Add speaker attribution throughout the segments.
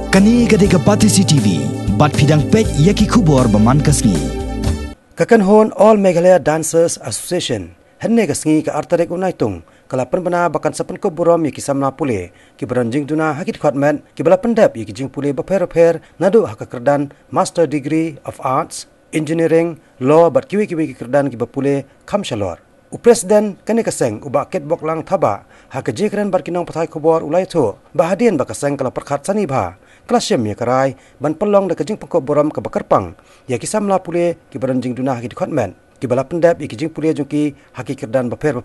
Speaker 1: Kani gade kapati CCTV, bat pidang pek yaki kubor baman kasngi.
Speaker 2: Kakan hon All Meghalaya Dancers Association, henne kasngi ka artarek unaitung, kalapan bana bakan sapan ko burom yaki samna pule, ki beranjing duna hakit khotmen, ki bala pendap yaki jing pule baper nadu hakakerdan Master Degree of Arts, Engineering, Law bat kiwi-kiwi ki kerdan ki bapule kamshalor. Presiden kani kaseng uba ketbok lang thaba hakaji keren barkinong pathai khobor ulai tho bahadian bakaseng kala perkhat sani bha klasyem ya karai ban pelong da kajing pengko boram ka bakarpang ya kisamla pule ki baranjing duna haki khotmen ki bala pendap ya kijing pule jungki haki kerdan baper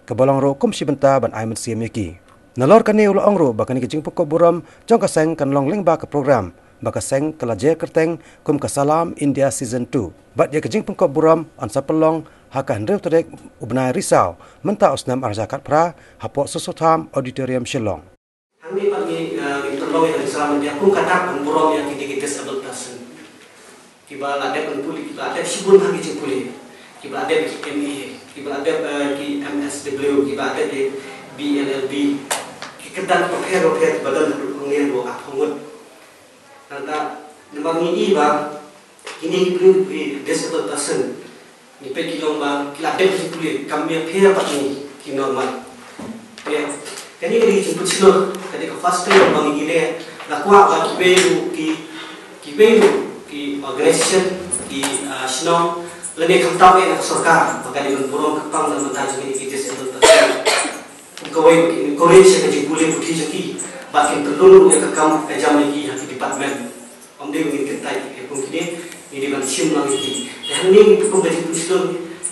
Speaker 2: ke bolong ro komsi benta ban aiman siam yaki nalor kani ulo ongro bakani kijing pengko boram jong kaseng kan long lengba ka program bakaseng kala je kerteng kum kasalam India season 2 bat ya kijing pengko boram an sapelong haka hendreu terek ubnai risau menta osnam arzakat pra hapok sosotham auditorium Shillong.
Speaker 3: Kami pagi interloh yang sama dia pun kata pemborong yang kita disable person. Kiba ada penpuli kiba ada sibun hagi cipuli. Kiba ada ME, kiba ada di MSW, kiba ada di BLLB. Kedan proper badan pengen buat apungud. Karena nama ini bang ini perlu disable person. Ni pergi lomba kila ada boleh kami pera pagi ki normal ya kani ni jemput silo kadi ke first time bang gile lakwa ba ki organisation ki sino lene khamta be na sarkar bagani ban burong kapang na mata jini ki disable person kawai encourage ka jipule puthi jaki bakin perlu ya kakam jam lagi hati department omde ngin kentai e pun kini ini ban sim lagi dan ini pun gaji pusul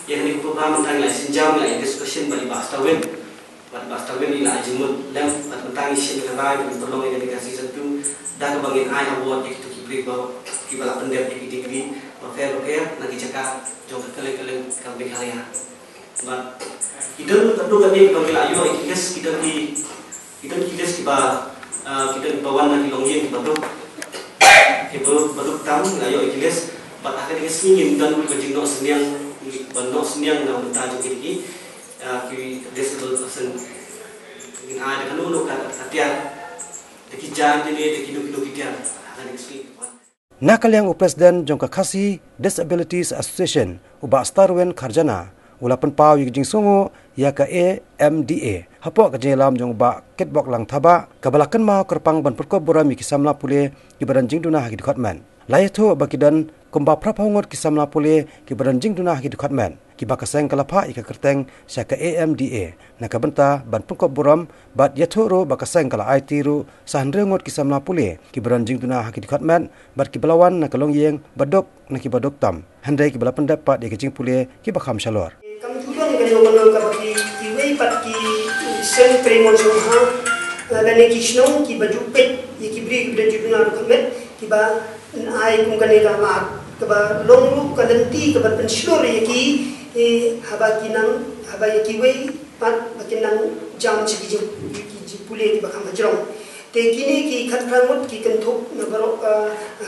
Speaker 3: yang ini pun paham tentang lah senjam lah discussion bagi bahasa wen ini lah jemut dan tentang isu negara yang perlu yang dikasih satu dan kebangin ai award yang kita kibri bawa kibala pendek yang degree fair nanti cakap jauh kalian kami kalian but kita tentu kami kebangin ayo kita bawa nanti longin kita batuk tamu ayo ikhlas bat akan singin dan berjing no seniang na mentaj ki disable person in ada kan uno kan atian deki jan deki dulu kitian akan sing
Speaker 2: nakal yang presiden jongka khasi Disabilities Association uba starwen kharjana ulapan pau yijing songo ya ka AMDA hapok kajelam jong ba ketbok lang thaba kabalakan ma kerpang ban perko boram ki samla pule ki baranjing duna hagi khotman laitho bakidan kumba praphongot ki samla pule ki baranjing duna hagi khotman ki bakaseng kalapha ika kerteng saka AMDA nakabenta ban perko boram bat yathoro bakaseng kala IT ru sahnrengot ki samla pule ki baranjing duna hagi khotman bat ki balawan nakalong yeng badok naki badok tam handai ki balapan dapat ki jing pule ki bakham shalor
Speaker 4: kami tujuan kalau kapaki kiwei pat ki sen premon soha lane kishnong ki bajupet yikibri bidajuna rukamet kiba ai kungkane kama kaba longru kalenti kaba penslor yaki habaki nang habaya kiwei pat bakinang jam chiki pule ki bakam majrong te kini ki khatramut ki kentuk na barok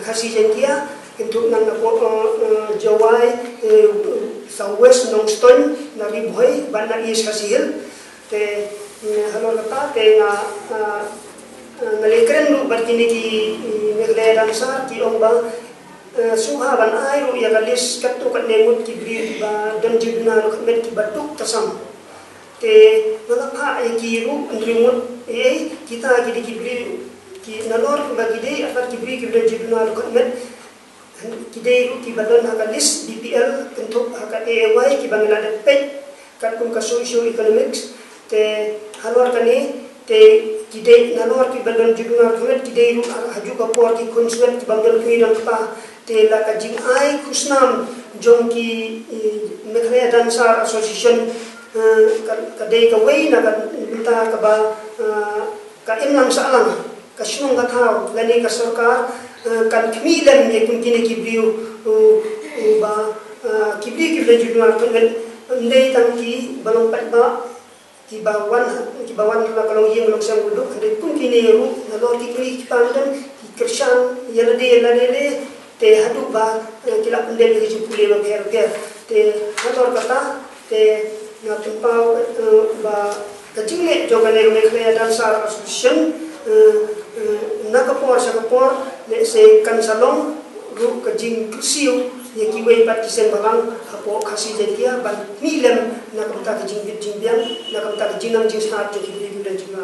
Speaker 4: khasi jengkia kentuk nang na jawai Southwest Nongstoin nari boy ban na is kasihil te halo kata te ngalekren lu berkini ki Meghalaya Dancers ki omba suha ban ai ru ya galis katu kat nemut ki bri ba dan jibna lu khamet ki batuk tasam te nalakha ki ru ndrimut kita ki ki bri ki nalor bagi de atar ki bri ki dan jibna lu khamet kidai ki badon hakalis DPL untuk hak AAY ki bangla pet kat kum ka socio economics te halor kani te kidai nalor ki badon juduna khamet kidai ru haju ka por ki konsulat ki bangal ki dan pa te la ka jing ai kusnam jong ki Meghalaya Dancers Association ka dei ka wei na ka minta ka ba ka imlang sa alang ka sunong ka thao lani ka sarkar kan kemilan ye kini kibriu ba kibri juduna kan ndai tangki balong patba kibawan la kalau yang long sang duduk ada pun kini ru nalor kibri kipandan kirshan yalade te hadu ba kila pendel ki pule ba ber te nalor kata te na tempau ba kajingle jogane Meghalaya Dancers Association nakapor sa kapor le se kansalong ru ka jing kusiu ye ki wei pat kisen balang hapo khasi jetia ban milem nakamta ka jing biang nakamta ka jinam jing sa to ki bi da jinga